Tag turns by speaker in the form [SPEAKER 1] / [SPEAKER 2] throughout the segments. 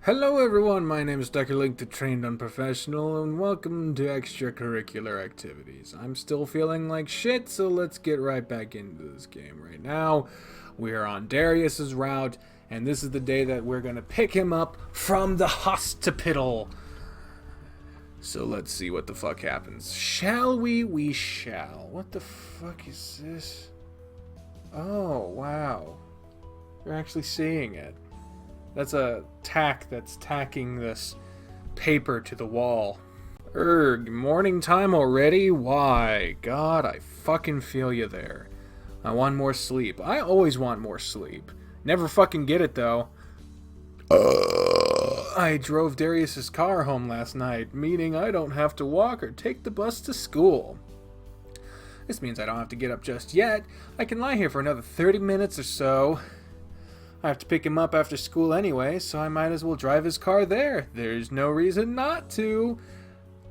[SPEAKER 1] Hello everyone, my name is Dr. Link, the Trained Unprofessional, and welcome to Extracurricular Activities. I'm still feeling like shit, so let's get right back into this game right now. We are on Darius's route, and this is the day that we're gonna pick him up from the hospital. So let's see what the fuck happens. Shall we? We shall. What the fuck is this? Oh, wow. You're actually seeing it. That's a tack that's tacking this paper to the wall. Morning time already? Why? God, I fucking feel you there. I want more sleep. I always want more sleep. Never fucking get it though. I drove Darius's car home last night, meaning I don't have to walk or take the bus to school. This means I don't have to get up just yet. I can lie here for another 30 minutes or so. I have to pick him up after school anyway, so I might as well drive his car there. There's no reason not to.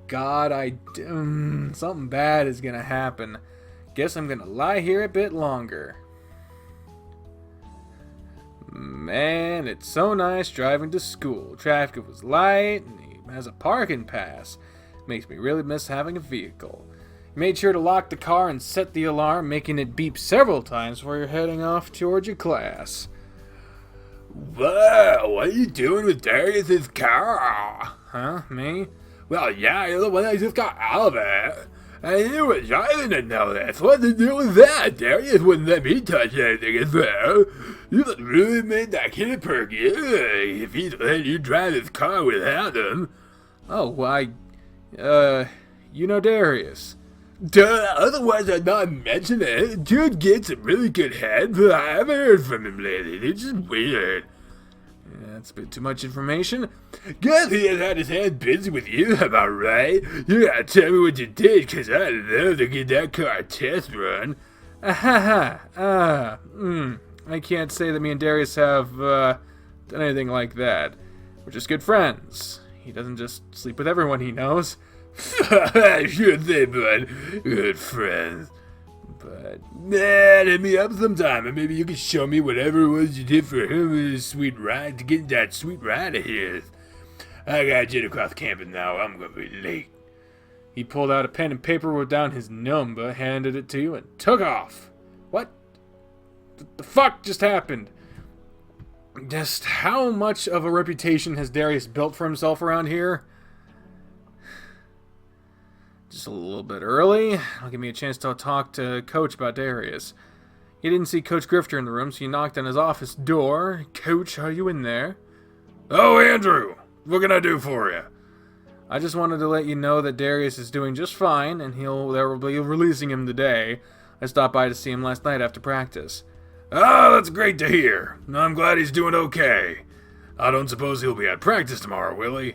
[SPEAKER 1] God, something bad is gonna happen. Guess I'm gonna lie here a bit longer. Man, it's so nice driving to school. Traffic was light, and he has a parking pass. Makes me really miss having a vehicle. He made sure to lock the car and set the alarm, making it beep several times before you're heading off towards your class.
[SPEAKER 2] Whoa, what are you doing with Darius's car?
[SPEAKER 1] Huh? Me?
[SPEAKER 2] Well, yeah, you're the one that just got out of it. And you were driving to know this. What's the deal with that? Darius wouldn't let me touch anything as well. You really made that kid perky if he's letting you drive his car without him.
[SPEAKER 1] Oh, why, you know Darius.
[SPEAKER 2] Duh, otherwise I'd not mention it. Dude gets a really good head, but I haven't heard from him lately. It's just weird.
[SPEAKER 1] Yeah, that's a bit too much information.
[SPEAKER 2] Guess he has had his hands busy with you, am I right? You gotta tell me what you did, cause I'd love to get that car a test run.
[SPEAKER 1] I can't say that me and Darius have, done anything like that. We're just good friends. He doesn't just sleep with everyone he knows.
[SPEAKER 2] Sure thing, bud. Good friends. But, man, hit me up sometime and maybe you can show me whatever it was you did for him with his sweet ride to get that sweet ride of his. I gotta jet across campus now. I'm gonna be late.
[SPEAKER 1] He pulled out a pen and paper, wrote down his number, handed it to you, and took off. What the fuck just happened? Just how much of a reputation has Darius built for himself around here? Just a little bit early. It'll give me a chance to talk to Coach about Darius. He didn't see Coach Grifter in the room, so he knocked on his office door. Coach, are you in there?
[SPEAKER 2] Oh, Andrew, what can I do for you?
[SPEAKER 1] I just wanted to let you know that Darius is doing just fine, and they will be releasing him today. I stopped by to see him last night after practice.
[SPEAKER 2] Oh, that's great to hear. I'm glad he's doing okay. I don't suppose he'll be at practice tomorrow, will he?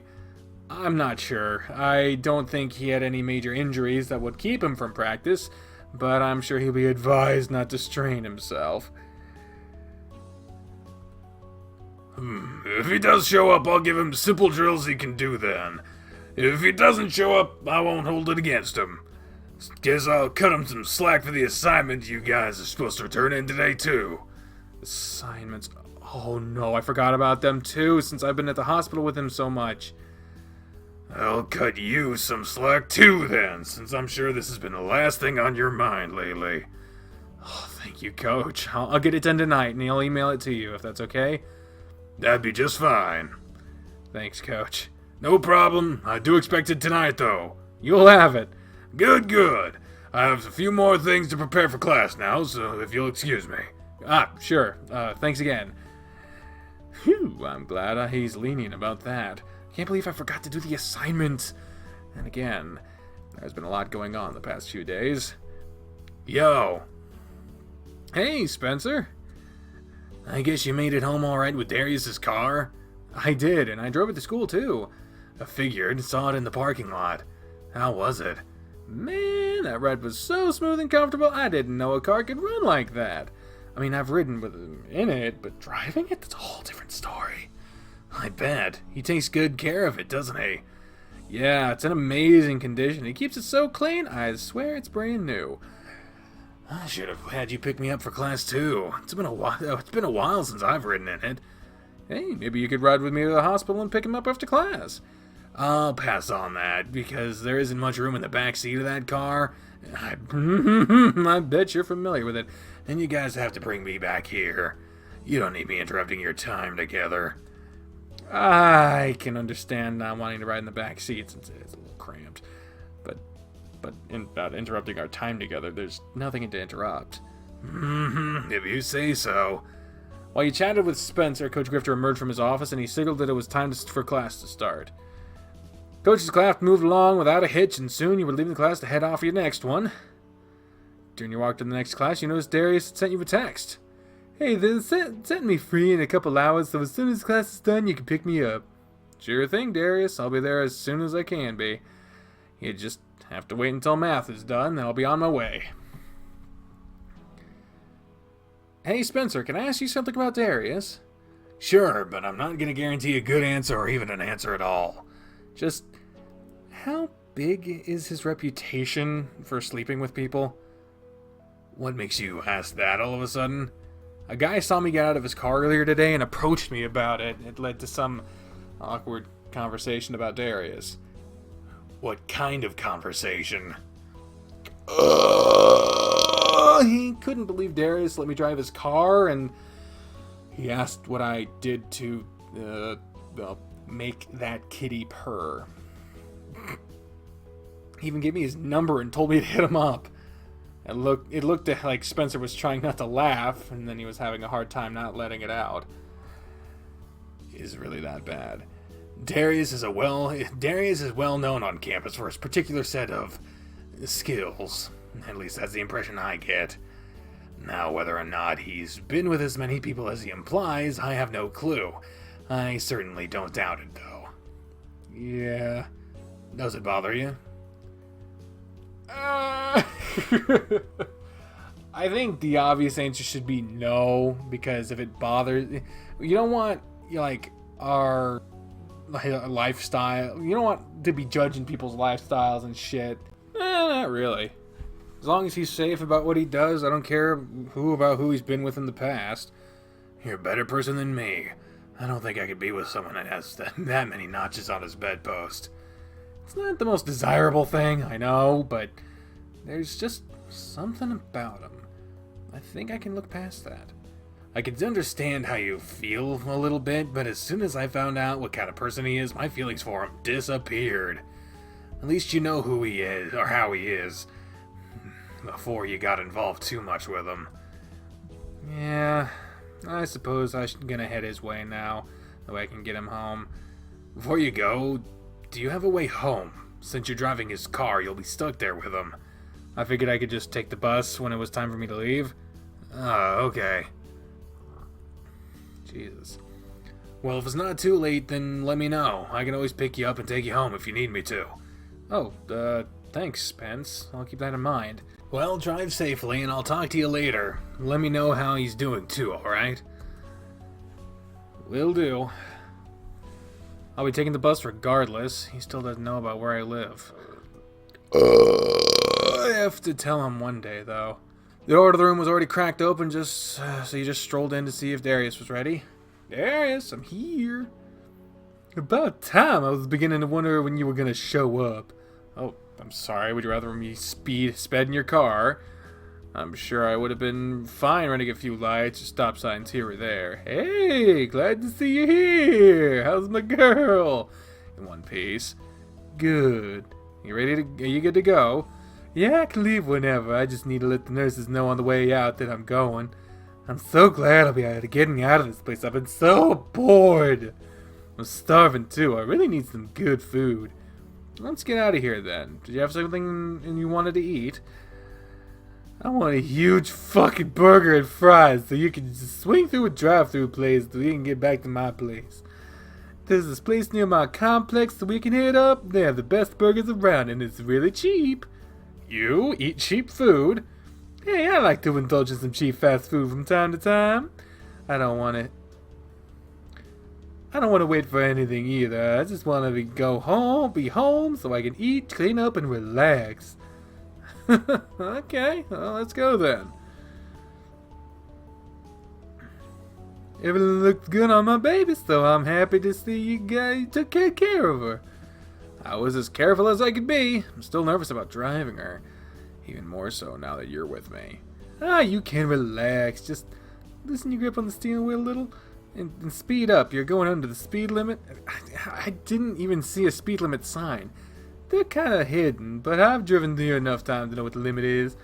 [SPEAKER 1] I'm not sure. I don't think he had any major injuries that would keep him from practice, but I'm sure he'll be advised not to strain himself.
[SPEAKER 2] If he does show up, I'll give him simple drills he can do then. If he doesn't show up, I won't hold it against him. Guess I'll cut him some slack for the assignment you guys are supposed to turn in today, too.
[SPEAKER 1] Assignments? Oh no, I forgot about them too, since I've been at the hospital with him so much.
[SPEAKER 2] I'll cut you some slack too then, since I'm sure this has been the last thing on your mind lately.
[SPEAKER 1] Oh, thank you, Coach. I'll get it done tonight, and I'll email it to you, if that's okay.
[SPEAKER 2] That'd be just fine.
[SPEAKER 1] Thanks, Coach.
[SPEAKER 2] No problem. I do expect it tonight, though.
[SPEAKER 1] You'll have it.
[SPEAKER 2] Good, good. I have a few more things to prepare for class now, so if you'll excuse me.
[SPEAKER 1] Sure. Thanks again. Phew, I'm glad he's lenient about that. Can't believe I forgot to do the assignment. And again, there's been a lot going on the past few days.
[SPEAKER 2] Yo.
[SPEAKER 1] Hey, Spencer.
[SPEAKER 2] I guess you made it home alright with Darius's car?
[SPEAKER 1] I did, and I drove it to school too.
[SPEAKER 2] I figured, saw it in the parking lot. How was it?
[SPEAKER 1] Man, that ride was so smooth and comfortable, I didn't know a car could run like that. I mean, I've ridden with him in it, but driving it, that's a whole different story.
[SPEAKER 2] I bet. He takes good care of it, doesn't he?
[SPEAKER 1] Yeah, it's in amazing condition. He keeps it so clean, I swear it's brand new.
[SPEAKER 2] I should have had you pick me up for class too. It's been a while since I've ridden in it.
[SPEAKER 1] Hey, maybe you could ride with me to the hospital and pick him up after class.
[SPEAKER 2] I'll pass on that, because there isn't much room in the back seat of that car.
[SPEAKER 1] I bet you're familiar with it.
[SPEAKER 2] And you guys have to bring me back here. You don't need me interrupting your time together.
[SPEAKER 1] I can understand not wanting to ride in the back seat since it's a little cramped. But about interrupting our time together, there's nothing to interrupt.
[SPEAKER 2] If you say so.
[SPEAKER 1] While you chatted with Spencer, Coach Grifter emerged from his office and he signaled that it was time for class to start. Coach's class moved along without a hitch, and soon you were leaving the class to head off for your next one. During your walk to the next class, you noticed Darius had sent you a text. Hey, they're setting me free in a couple hours, so as soon as class is done, you can pick me up. Sure thing, Darius. I'll be there as soon as I can be. You just have to wait until math is done, then I'll be on my way. Hey, Spencer, can I ask you something about Darius?
[SPEAKER 2] Sure, but I'm not going to guarantee a good answer or even an answer at all.
[SPEAKER 1] Just, how big is his reputation for sleeping with people?
[SPEAKER 2] What makes you ask that all of a sudden?
[SPEAKER 1] A guy saw me get out of his car earlier today and approached me about it. It led to some awkward conversation about Darius.
[SPEAKER 2] What kind of conversation?
[SPEAKER 1] He couldn't believe Darius let me drive his car, and he asked what I did to make that kitty purr. He even gave me his number and told me to hit him up. It looked like Spencer was trying not to laugh, and then he was having a hard time not letting it out.
[SPEAKER 2] Is it really that bad? Darius is well known on campus for his particular set of skills. At least that's the impression I get. Now, whether or not he's been with as many people as he implies, I have no clue. I certainly don't doubt it, though.
[SPEAKER 1] Yeah.
[SPEAKER 2] Does it bother you?
[SPEAKER 1] I think the obvious answer should be no, because if it bothers... You don't want, our lifestyle... You don't want to be judging people's lifestyles and shit. Not really. As long as he's safe about what he does, I don't care about who he's been with in the past.
[SPEAKER 2] You're a better person than me. I don't think I could be with someone that has that many notches on his bedpost.
[SPEAKER 1] It's not the most desirable thing, I know, but there's just something about him. I think I can look past that.
[SPEAKER 2] I can understand how you feel a little bit, but as soon as I found out what kind of person he is, my feelings for him disappeared. At least you know who he is, or how he is, before you got involved too much with him.
[SPEAKER 1] Yeah, I suppose I'm gonna head his way now, that way I can get him home.
[SPEAKER 2] Before you go, do you have a way home? Since you're driving his car, you'll be stuck there with him.
[SPEAKER 1] I figured I could just take the bus when it was time for me to leave.
[SPEAKER 2] Oh, okay.
[SPEAKER 1] Jesus.
[SPEAKER 2] Well, if it's not too late, then let me know. I can always pick you up and take you home if you need me to.
[SPEAKER 1] Oh, thanks, Spence. I'll keep that in mind.
[SPEAKER 2] Well, drive safely, and I'll talk to you later. Let me know how he's doing, too, alright?
[SPEAKER 1] Will do. I'll be taking the bus regardless. He still doesn't know about where I live. I have to tell him one day, though. The door to the room was already cracked open, so you just strolled in to see if Darius was ready. Darius, I'm here. About time. I was beginning to wonder when you were gonna show up. Oh, I'm sorry. Would you rather me sped in your car? I'm sure I would have been fine running a few lights or stop signs here or there. Hey, glad to see you here. How's my girl? In one piece. Good. Are you good to go? Yeah, I can leave whenever. I just need to let the nurses know on the way out that I'm going. I'm so glad I'll be getting out of this place. I've been so bored. I'm starving too. I really need some good food. Let's get out of here then. Did you have something you wanted to eat? I want a huge fucking burger and fries so you can just swing through a drive-through place so we can get back to my place. There's this place near my complex so we can hit up. They have the best burgers around and it's really cheap. You eat cheap food? Hey, I like to indulge in some cheap fast food from time to time. I don't want to wait for anything either. I just want to be home so I can eat, clean up, and relax. Okay, well, let's go then. Everything looked good on my baby, so I'm happy to see you guys took good care of her. I was as careful as I could be. I'm still nervous about driving her. Even more so now that you're with me. You can relax. Just loosen your grip on the steering wheel a little and speed up. You're going under the speed limit. I didn't even see a speed limit sign. They're kind of hidden, but I've driven here enough time to know what the limit is.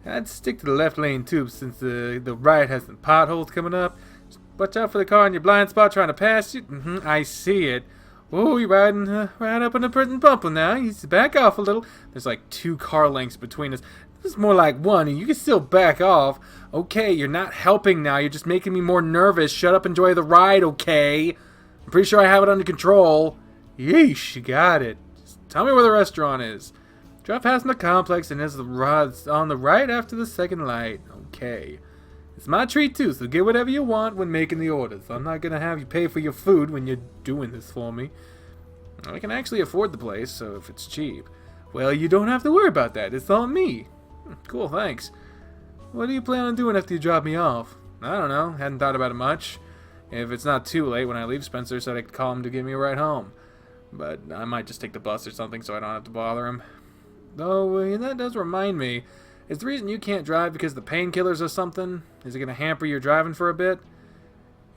[SPEAKER 1] I'd stick to the left lane too, since the right has some potholes coming up. Just watch out for the car in your blind spot trying to pass you. I see it. Oh, you're riding right up on the present bumper now. You just back off a little. There's like 2 car lengths between us. This is more like 1, and you can still back off. Okay, you're not helping now. You're just making me more nervous. Shut up, enjoy the ride, okay? I'm pretty sure I have it under control. Yeesh, you got it. Just tell me where the restaurant is. Drive past the complex, and it's on the right after the second light. Okay. It's my treat too, so get whatever you want when making the orders. I'm not going to have you pay for your food when you're doing this for me. I can actually afford the place, so if it's cheap. Well, you don't have to worry about that. It's on me. Cool, thanks. What do you plan on doing after you drop me off? I don't know. Hadn't thought about it much. If it's not too late when I leave, Spencer said I could call him to give me a ride home. But I might just take the bus or something so I don't have to bother him. Though, that does remind me. Is the reason you can't drive because of the painkillers or something? Is it going to hamper your driving for a bit?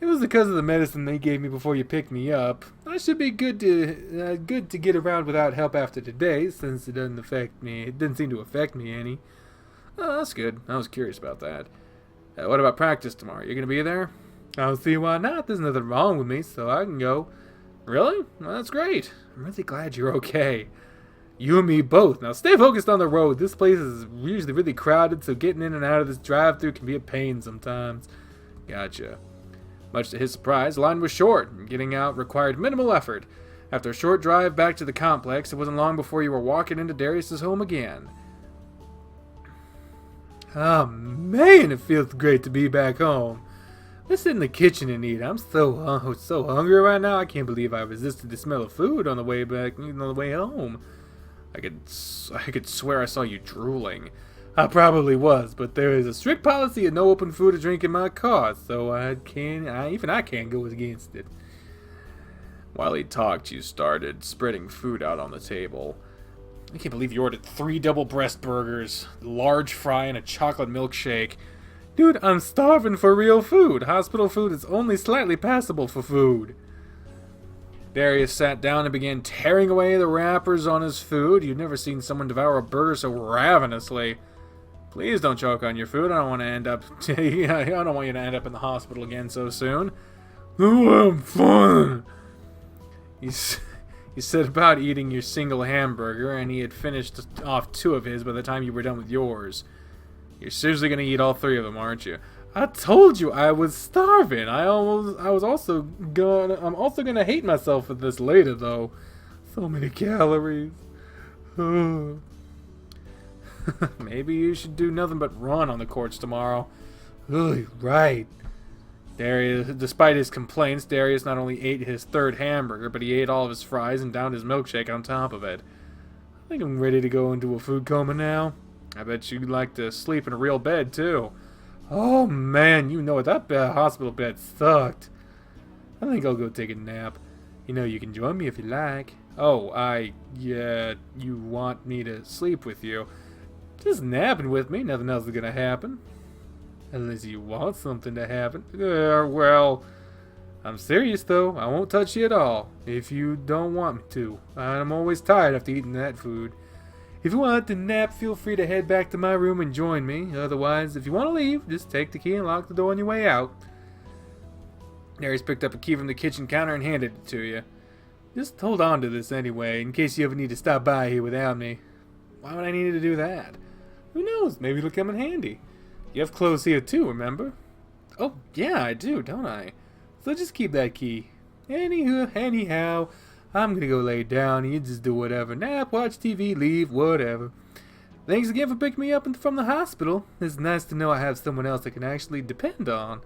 [SPEAKER 1] It was because of the medicine they gave me before you picked me up. I should be good to get around without help after today, since it doesn't affect me. It didn't seem to affect me any. Oh, that's good. I was curious about that. What about practice tomorrow? You going to be there? I don't see why not. There's nothing wrong with me, so I can go. Really? Well, that's great. I'm really glad you're okay. You and me both. Now stay focused on the road. This place is usually really crowded, so getting in and out of this drive-thru can be a pain sometimes. Gotcha. Much to his surprise, the line was short, and getting out required minimal effort. After a short drive back to the complex, it wasn't long before you were walking into Darius's home again. Oh man, it feels great to be back home. Let's sit in the kitchen and eat. I'm so hungry right now. I can't believe I resisted the smell of food on the way back, on the way home. I could swear I saw you drooling. I probably was, but there is a strict policy of no open food or drink in my car, so even I can't go against it. While he talked, you started spreading food out on the table. I can't believe you ordered 3 double breast burgers, a large fry, and a chocolate milkshake. Dude, I'm starving for real food. Hospital food is only slightly passable for food. Darius sat down and began tearing away the wrappers on his food. You've never seen someone devour a burger so ravenously. Please don't choke on your food. I don't want to end up. I don't want you to end up in the hospital again so soon. Oh, I'm fine. He said about eating your single hamburger, and he had finished off 2 of his by the time you were done with yours. You're seriously gonna eat all 3 of them, aren't you? I told you I was starving. I'm also gonna hate myself for this later, though. So many calories. Maybe you should do nothing but run on the courts tomorrow. Right. Darius, despite his complaints, Darius not only ate his 3rd hamburger, but he ate all of his fries and downed his milkshake on top of it. I think I'm ready to go into a food coma now. I bet you'd like to sleep in a real bed, too. Oh, man, you know it. That hospital bed sucked. I think I'll go take a nap. You know, you can join me if you like. Oh, yeah, you want me to sleep with you. Just napping with me. Nothing else is going to happen. Unless you want something to happen. Well, I'm serious, though. I won't touch you at all. If you don't want me to. I'm always tired after eating that food. If you want to nap, feel free to head back to my room and join me. Otherwise, if you want to leave, just take the key and lock the door on your way out. Darius picked up a key from the kitchen counter and handed it to you. Just hold on to this anyway, in case you ever need to stop by here without me. Why would I need to do that? Who knows? Maybe it'll come in handy. You have clothes here too, remember? Oh, yeah, I do, don't I? So just keep that key. Anyhow, I'm gonna go lay down and you just do whatever. Nap, watch TV, leave, whatever. Thanks again for picking me up from the hospital. It's nice to know I have someone else I can actually depend on.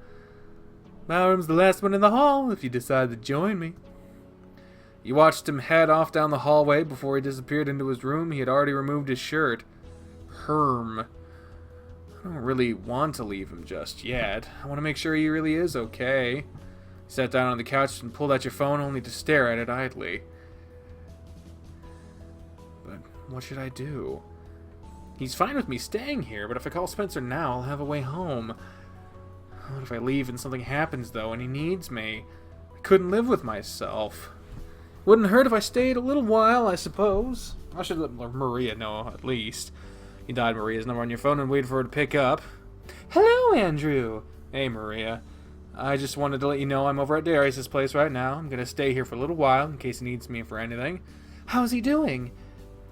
[SPEAKER 1] My room's the last one in the hall if you decide to join me. You watched him head off down the hallway before he disappeared into his room. He had already removed his shirt. I I don't really want to leave him just yet. I want to make sure he really is okay. You sat down on the couch and pulled out your phone only to stare at it idly. But what should I do? He's fine with me staying here, but if I call Spencer now, I'll have a way home. What if I leave and something happens, though, and he needs me? I couldn't live with myself. Wouldn't hurt if I stayed a little while, I suppose. I should let Maria know, at least. You dialed Maria's number on your phone and waited for her to pick up. Hello, Andrew. Hey, Maria. I just wanted to let you know I'm over at Darius' place right now. I'm going to stay here for a little while in case he needs me for anything. How's he doing?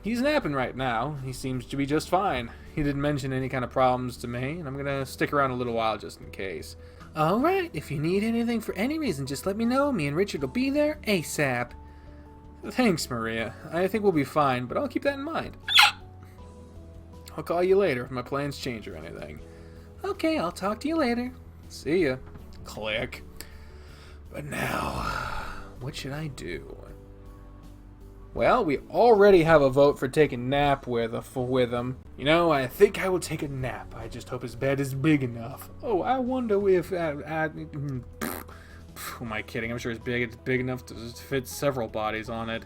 [SPEAKER 1] He's napping right now. He seems to be just fine. He didn't mention any kind of problems to me, and I'm going to stick around a little while just in case. Alright, if you need anything for any reason, just let me know. Me and Richard will be there ASAP. Thanks, Maria. I think we'll be fine, but I'll keep that in mind. I'll call you later if my plans change or anything. Okay, I'll talk to you later. See ya. Click. But now, what should I do? Well, we already have a vote for taking nap with him. You know, I think I will take a nap. I just hope his bed is big enough. Oh, I wonder if... who am I kidding? I'm sure it's big enough to fit several bodies on it.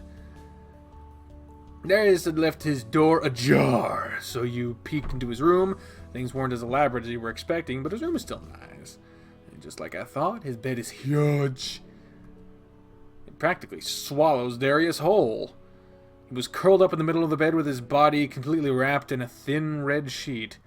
[SPEAKER 1] Darius had left his door ajar, so you peeked into his room. Things weren't as elaborate as you were expecting, but his room is still nice. And just like I thought, his bed is huge. It practically swallows Darius whole. He was curled up in the middle of the bed with his body completely wrapped in a thin red sheet.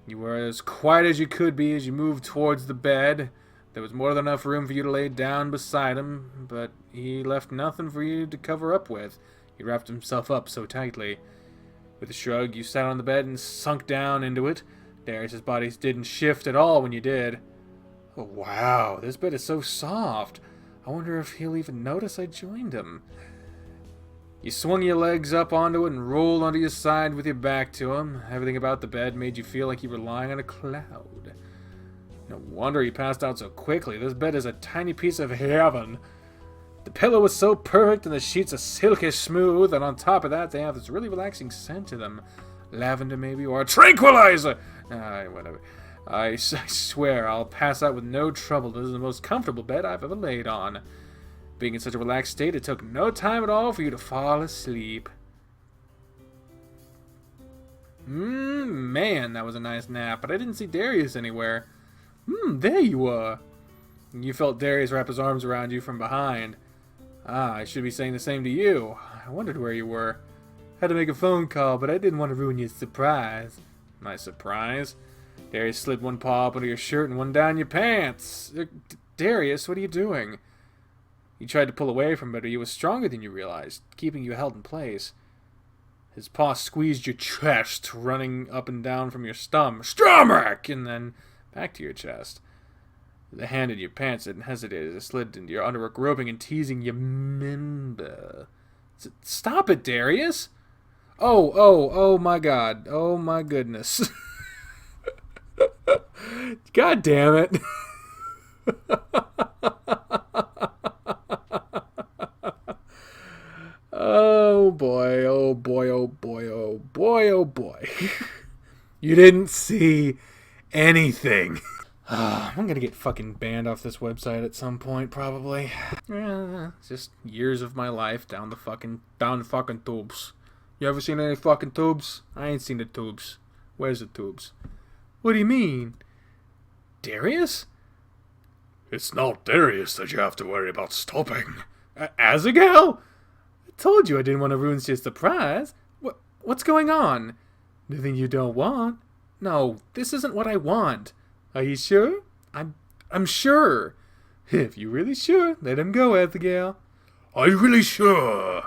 [SPEAKER 1] You were as quiet as you could be as you moved towards the bed. There was more than enough room for you to lay down beside him, but he left nothing for you to cover up with. He wrapped himself up so tightly. With a shrug, you sat on the bed and sunk down into it. Darius' body didn't shift at all when you did. Oh, wow, this bed is so soft. I wonder if he'll even notice I joined him. You swung your legs up onto it and rolled onto your side with your back to him. Everything about the bed made you feel like you were lying on a cloud. No wonder you passed out so quickly. This bed is a tiny piece of heaven. The pillow was so perfect and the sheets are silky smooth, and on top of that they have this really relaxing scent to them. Lavender maybe, or a tranquilizer! Whatever. I swear I'll pass out with no trouble. This is the most comfortable bed I've ever laid on. Being in such a relaxed state, it took no time at all for you to fall asleep. Man, that was a nice nap, but I didn't see Darius anywhere. There you are. You felt Darius wrap his arms around you from behind. I should be saying the same to you. I wondered where you were. Had to make a phone call, but I didn't want to ruin your surprise. My surprise? Darius slid one paw up under your shirt and one down your pants. Darius, what are you doing? You tried to pull away from it, but he was stronger than you realized, keeping you held in place. His paw squeezed your chest, running up and down from your stomach, and then back to your chest. The hand in your pants had hesitated. It slid into your underwear, groping and teasing your member. Stop it, Darius! Oh my God. Oh my goodness. God damn it. Oh boy, oh boy, oh boy, oh boy, oh boy. You didn't see anything. I'm gonna get fucking banned off this website at some point, probably. It's just years of my life down the fucking tubes. You ever seen any fucking tubes? I ain't seen the tubes. Where's the tubes? What do you mean? Darius?
[SPEAKER 2] It's not Darius that you have to worry about stopping.
[SPEAKER 1] Azaghal? I told you I didn't want to ruin your surprise. What's going on? Nothing you don't want? No, this isn't what I want. Are you sure? I'm sure. If you're really sure, let him go, Azaghal.
[SPEAKER 2] Are you really sure?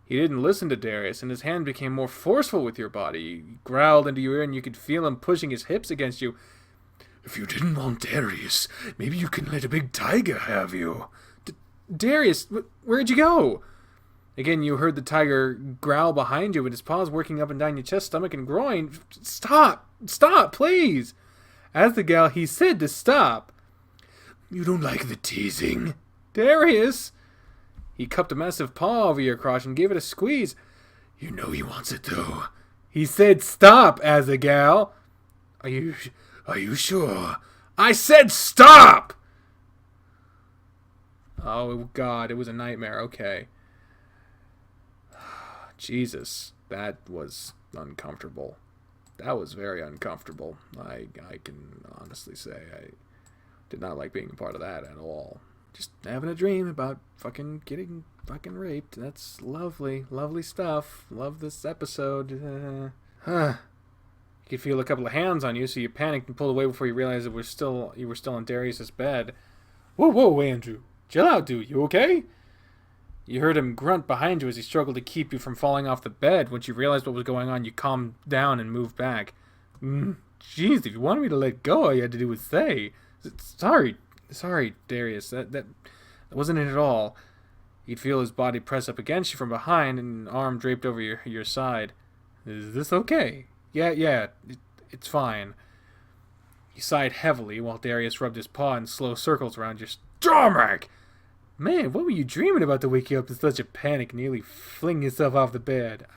[SPEAKER 1] He didn't listen to Darius, and his hand became more forceful with your body. He growled into your ear, and you could feel him pushing his hips against you.
[SPEAKER 2] If you didn't want Darius, maybe you can let a big tiger have you.
[SPEAKER 1] Darius, where'd you go? Again, you heard the tiger growl behind you, with his paws working up and down your chest, stomach, and groin. Stop! Stop, please! Azaghal, he said to stop.
[SPEAKER 2] You don't like the teasing?
[SPEAKER 1] Darius! He cupped a massive paw over your crotch and gave it a squeeze.
[SPEAKER 2] You know he wants it, though.
[SPEAKER 1] He said stop, Azaghal. Are you sure? I said stop! Oh, God, it was a nightmare. Okay. Jesus, that was uncomfortable. That was very uncomfortable. I can honestly say I did not like being a part of that at all. Just having a dream about fucking getting fucking raped. That's lovely. Lovely stuff. Love this episode. You could feel a couple of hands on you, so you panicked and pulled away before you realized you were still in Darius's bed. Whoa, Andrew. Chill out, dude. You okay? You heard him grunt behind you as he struggled to keep you from falling off the bed. Once you realized what was going on, you calmed down and moved back. Jeez, if you wanted me to let go, all you had to do was say. Sorry, Darius. That wasn't it at all. You'd feel his body press up against you from behind and an arm draped over your side. Is this okay? Yeah, it's fine. You sighed heavily while Darius rubbed his paw in slow circles around your stomach. Man, what were you dreaming about to wake you up in such a panic, nearly fling yourself off the bed?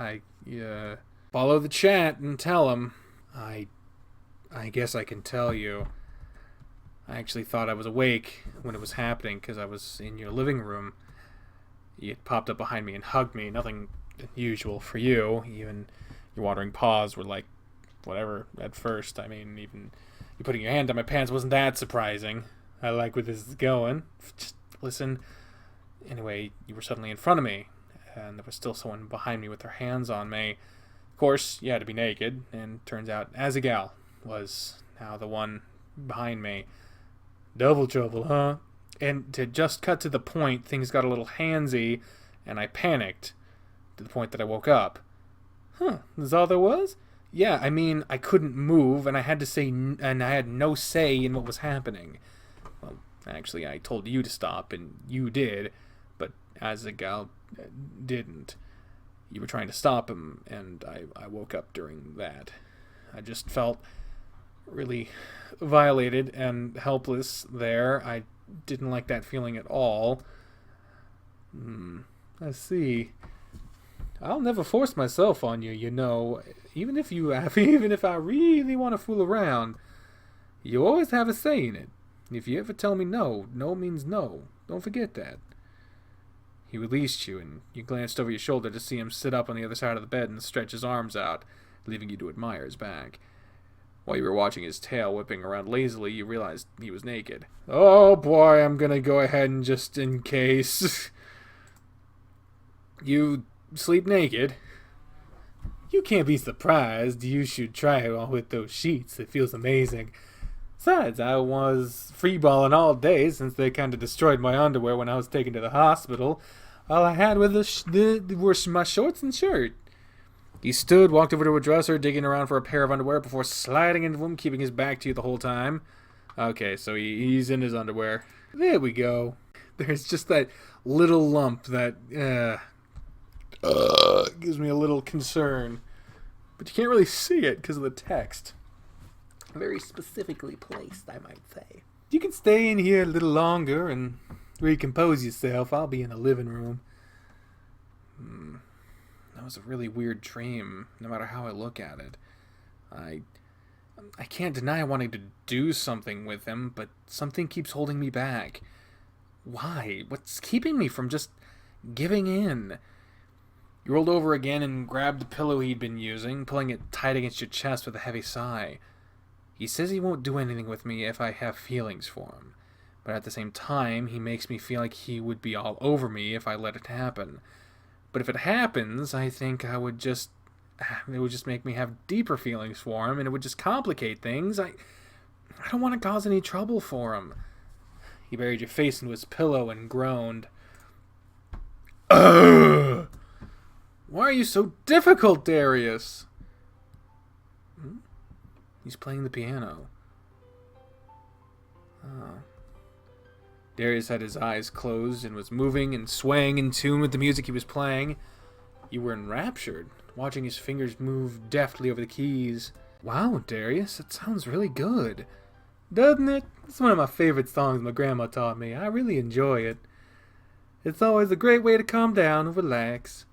[SPEAKER 1] Follow the chat and tell him. I guess I can tell you. I actually thought I was awake when it was happening because I was in your living room. You had popped up behind me and hugged me. Nothing unusual for you. Even your wandering paws were like, whatever, at first. I mean, even you putting your hand on my pants wasn't that surprising. I like where this is going. Just listen. Anyway, you were suddenly in front of me, and there was still someone behind me with their hands on me. Of course, you had to be naked, and turns out Azagal was now the one behind me. Double trouble, huh? And to just cut to the point, things got a little handsy, and I panicked, to the point that I woke up. That's all there was? Yeah, I mean, I couldn't move, and I had no say in what was happening. Well, actually, I told you to stop, and you did, but Azagal didn't. You were trying to stop him, and I woke up during that. I just felt really violated and helpless there. I didn't like that feeling at all. I see. I'll never force myself on you, you know. Even if I really want to fool around, you always have a say in it. If you ever tell me no, no means no. Don't forget that. He released you, and you glanced over your shoulder to see him sit up on the other side of the bed and stretch his arms out, leaving you to admire his back. While you were watching his tail whipping around lazily, you realized he was naked. Oh boy, I'm gonna go ahead and just in case. You sleep naked? You can't be surprised. You should try it with those sheets. It feels amazing. Besides, I was freeballing all day since they kind of destroyed my underwear when I was taken to the hospital. All I had were my shorts and shirt. He stood, walked over to a dresser, digging around for a pair of underwear before sliding into them, keeping his back to you the whole time. Okay, so he's in his underwear. There we go. There's just that little lump that gives me a little concern. But you can't really see it because of the text. Very specifically placed, I might say. You can stay in here a little longer and recompose yourself. I'll be in the living room. That was a really weird dream, no matter how I look at it. I can't deny wanting to do something with him, but something keeps holding me back. Why? What's keeping me from just giving in? You rolled over again and grabbed the pillow he'd been using, pulling it tight against your chest with a heavy sigh. He says he won't do anything with me if I have feelings for him, but at the same time, he makes me feel like he would be all over me if I let it happen. But if it happens, I think it would just make me have deeper feelings for him, and it would just complicate things. I don't want to cause any trouble for him. He buried your face into his pillow and groaned. Ugh! Why are you so difficult, Darius? He's playing the piano. Oh. Darius had his eyes closed and was moving and swaying in tune with the music he was playing. You were enraptured, watching his fingers move deftly over the keys. Wow, Darius, that sounds really good. Doesn't it? It's one of my favorite songs my grandma taught me. I really enjoy it. It's always a great way to calm down and relax.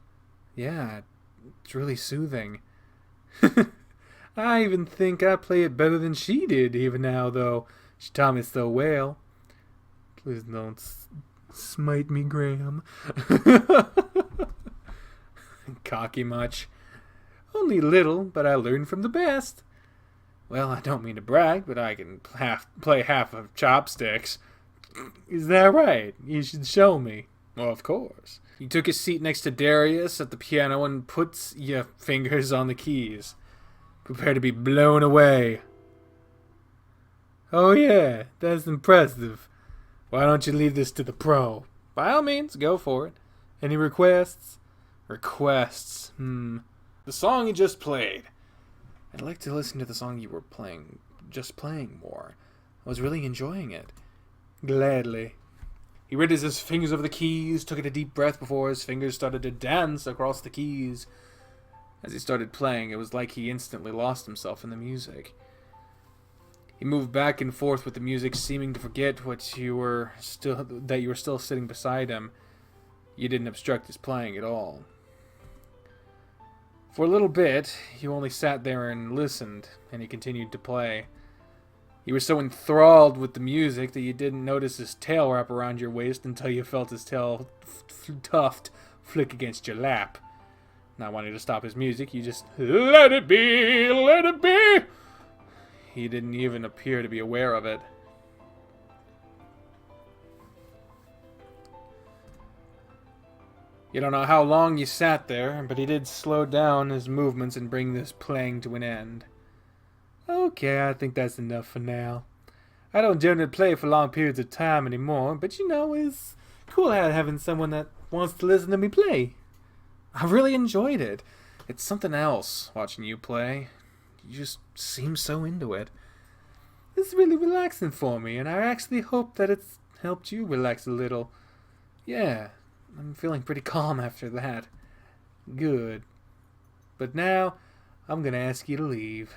[SPEAKER 1] Yeah, it's really soothing. I even think I play it better than she did, even now, though. She taught me so well. Please don't smite me, Graham. Cocky much? Only little, but I learned from the best. Well, I don't mean to brag, but I can play half of chopsticks. Is that right? You should show me. Well, of course. He took his seat next to Darius at the piano and puts your fingers on the keys. Prepare to be blown away. Oh yeah, that's impressive. Why don't you leave this to the pro? By all means, go for it. Any requests? Requests. The song you just played. I'd like to listen to the song you were playing more. I was really enjoying it. Gladly. He rid his fingers over the keys, took a deep breath before his fingers started to dance across the keys. As he started playing, it was like he instantly lost himself in the music. He moved back and forth with the music, seeming to forget that you were still sitting beside him. You didn't obstruct his playing at all. For a little bit, you only sat there and listened, and he continued to play. You were so enthralled with the music that you didn't notice his tail wrap around your waist until you felt his tail tuft flick against your lap. Not wanting to stop his music, you just, let it be, let it be! He didn't even appear to be aware of it. You don't know how long you sat there, but he did slow down his movements and bring this playing to an end. Okay, I think that's enough for now. I don't generally play for long periods of time anymore, but you know, it's cool having someone that wants to listen to me play. I really enjoyed it. It's something else watching you play. You just seem so into it. It's really relaxing for me, and I actually hope that it's helped you relax a little. Yeah, I'm feeling pretty calm after that. Good. But now, I'm gonna ask you to leave.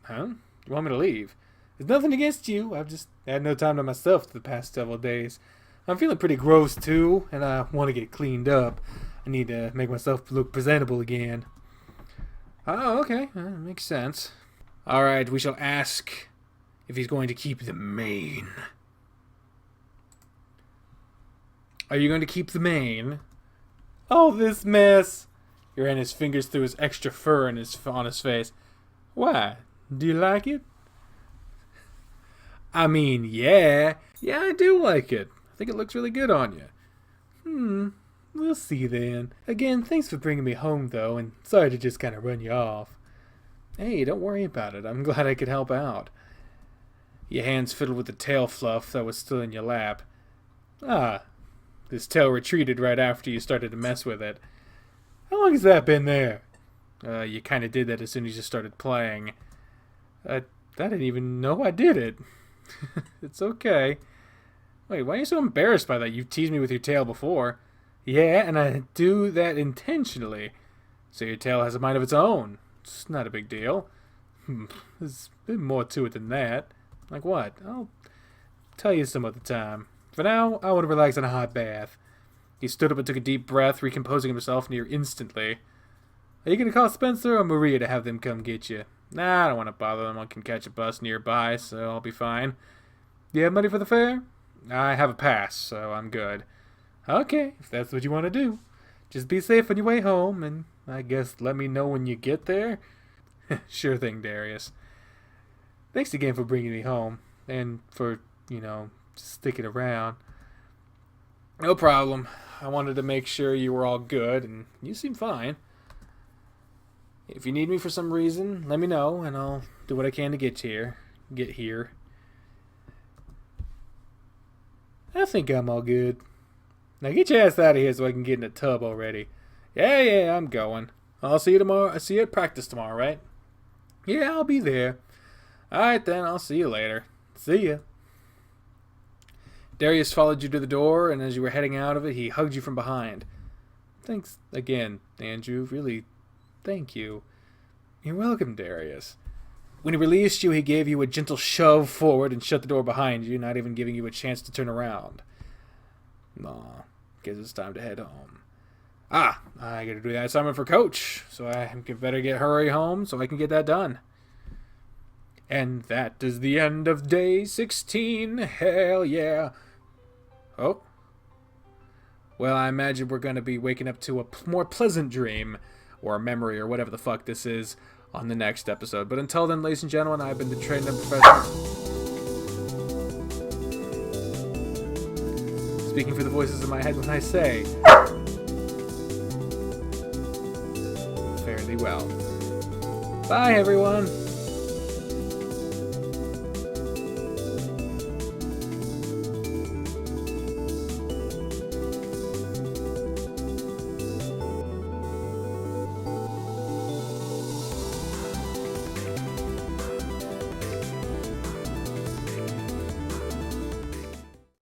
[SPEAKER 1] Huh? You want me to leave? There's nothing against you. I've just had no time to myself the past several days. I'm feeling pretty gross too, and I want to get cleaned up. I need to make myself look presentable again. Oh, okay. Makes sense. Alright, we shall ask if he's going to keep the mane. Are you going to keep the mane? Oh, this mess. He ran his fingers through his extra fur on his face. Why? Do you like it? I mean, yeah. Yeah, I do like it. I think it looks really good on you. We'll see then. Again, thanks for bringing me home, though, and sorry to just kind of run you off. Hey, don't worry about it. I'm glad I could help out. Your hands fiddled with the tail fluff that was still in your lap. This tail retreated right after you started to mess with it. How long has that been there? You kind of did that as soon as you started playing. I didn't even know I did it. It's okay. Wait, why are you so embarrassed by that? You've teased me with your tail before. Yeah, and I do that intentionally. So your tail has a mind of its own. It's not a big deal. There's a bit more to it than that. Like what? I'll tell you some other time. For now, I want to relax in a hot bath. He stood up and took a deep breath, recomposing himself near instantly. Are you going to call Spencer or Maria to have them come get you? Nah, I don't want to bother them. I can catch a bus nearby, so I'll be fine. You have money for the fare? I have a pass, so I'm good. Okay, if that's what you want to do. Just be safe on your way home, and I guess let me know when you get there. Sure thing, Darius. Thanks again for bringing me home, and for, sticking around. No problem. I wanted to make sure you were all good, and you seem fine. If you need me for some reason, let me know, and I'll do what I can to get here. I think I'm all good. Now get your ass out of here so I can get in the tub already. Yeah, I'm going. I'll see you tomorrow. I'll see you at practice tomorrow, right? Yeah, I'll be there. Alright then, I'll see you later. See ya. Darius followed you to the door, and as you were heading out of it, he hugged you from behind. Thanks again, Andrew. Really, thank you. You're welcome, Darius. When he released you, he gave you a gentle shove forward and shut the door behind you, not even giving you a chance to turn around. Aw, guess it's time to head home. I gotta do that assignment for Coach, so I better hurry home so I can get that done. And that is the end of day 16. Hell yeah. Oh. Well, I imagine we're going to be waking up to a more pleasant dream, or a memory, or whatever the fuck this is, on the next episode. But until then, ladies and gentlemen, I've been the trained and professional. Speaking for the voices in my head when I say, fairly well. Bye, everyone.